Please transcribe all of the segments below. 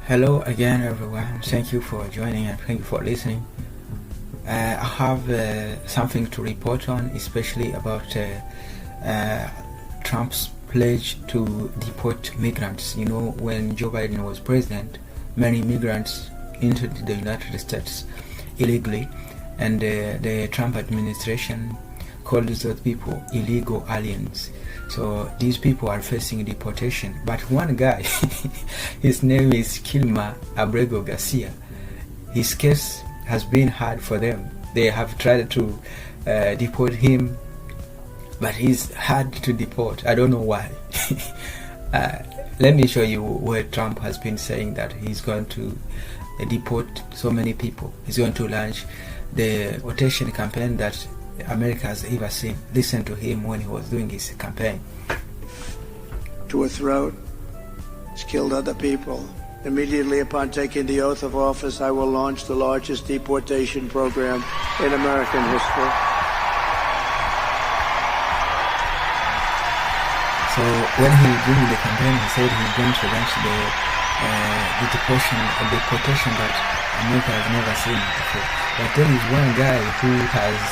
Hello again, everyone. Thank you for joining and thank you for listening. I have something to report on, especially about Trump's pledge to deport migrants. You know, when Joe Biden was president, many migrants entered the United States illegally, and the Trump administration called those people illegal aliens. So these people are facing deportation. But one guy, his name is Kilmar Abrego Garcia, his case has been hard for them. They have tried to deport him, but he's hard to deport. I don't know why. Let me show you where Trump has been saying that he's going to deport so many people. He's going to launch the deportation campaign that America has ever seen. Listen to him when he was doing his campaign. To a throat, it's killed other people. Immediately upon taking the oath of office, I will launch the largest deportation program in American history. So when he was doing the campaign, he said he's going to launch the deportation that America has never seen before. But there is one guy who has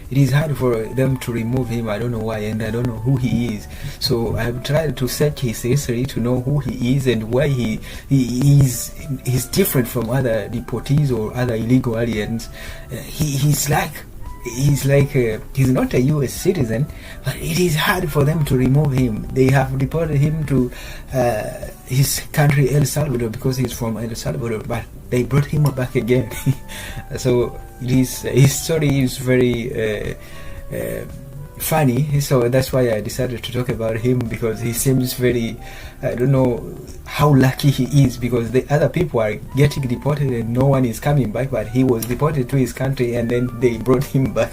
it is hard for them to remove him. I don't know why, and I don't know who he is. So I've tried to search his history to know who he is and why he's different from other deportees or other illegal aliens. He's not a US citizen, but it is hard for them to remove him. They have deported him to his country, El Salvador, because he's from El Salvador, but they brought him back again. So his story is very funny, so that's why I decided to talk about him, because he seems very, I don't know how lucky he is, because the other people are getting deported and no one is coming back, but he was deported to his country and then they brought him back.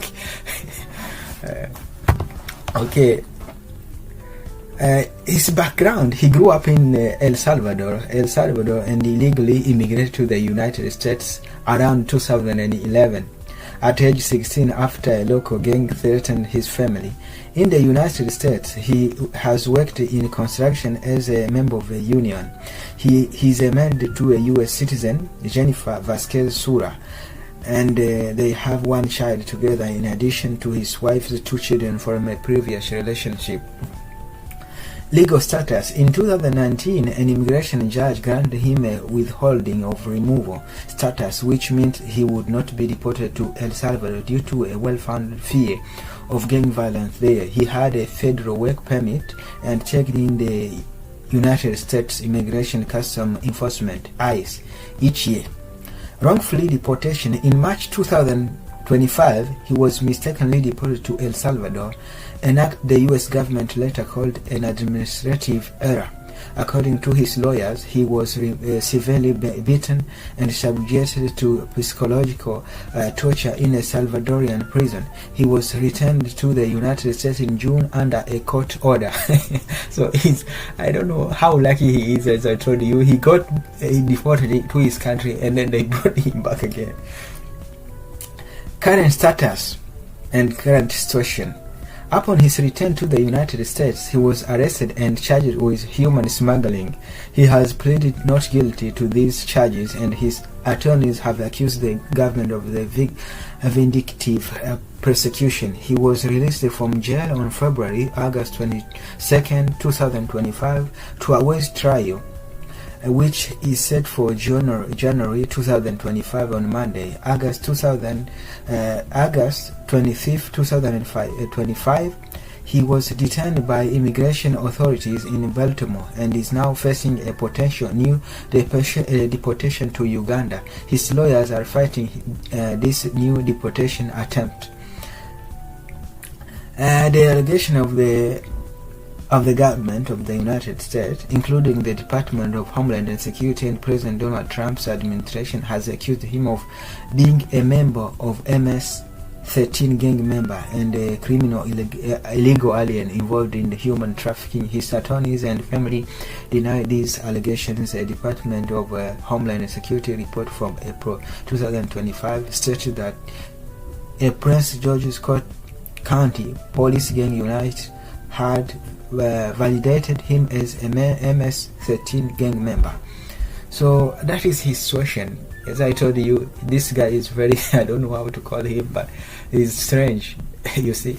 Okay. His background: he grew up in El Salvador, and illegally immigrated to the United States around 2011. At age 16, after a local gang threatened his family. In the United States, he has worked in construction as a member of a union. He's married to a US citizen, Jennifer Vasquez Sura, and they have one child together in addition to his wife's 2 children from a previous relationship. Legal status: in 2019, an immigration judge granted him a withholding of removal status, which meant he would not be deported to El Salvador due to a well-founded fear of gang violence there. He had a federal work permit and checked in the United States Immigration Custom Enforcement (ICE) each year. Wrongfully deportation: in March 2025, he was mistakenly deported to El Salvador, an act the US government later called an administrative error. According to his lawyers, he was severely beaten and subjected to psychological torture in a Salvadorian prison. He was returned to the United States in June under a court order. So I don't know how lucky he is. As I told you, he got deported to his country and then they brought him back again. Current status and current situation. Upon his return to the United States, he was arrested and charged with human smuggling. He has pleaded not guilty to these charges, and his attorneys have accused the government of the vindictive persecution. He was released from jail on August 22nd, 2025 to await trial, which is set for January 2025 on Monday, August 25th, 2025. He was detained by immigration authorities in Baltimore and is now facing a potential new deportation to Uganda. His lawyers are fighting this new deportation attempt. The allegation of the government of the United States, including the Department of Homeland Security and President Donald Trump's administration, has accused him of being a member of MS-13 gang member and a criminal illegal alien involved in human trafficking. His attorneys and family deny these allegations. A Department of Homeland Security report from April 2025 stated that a Prince George's County police gang unit had validated him as a MS-13 gang member. So that is his situation. As I told you, this guy is very, I don't know how to call him, but he's strange, you see.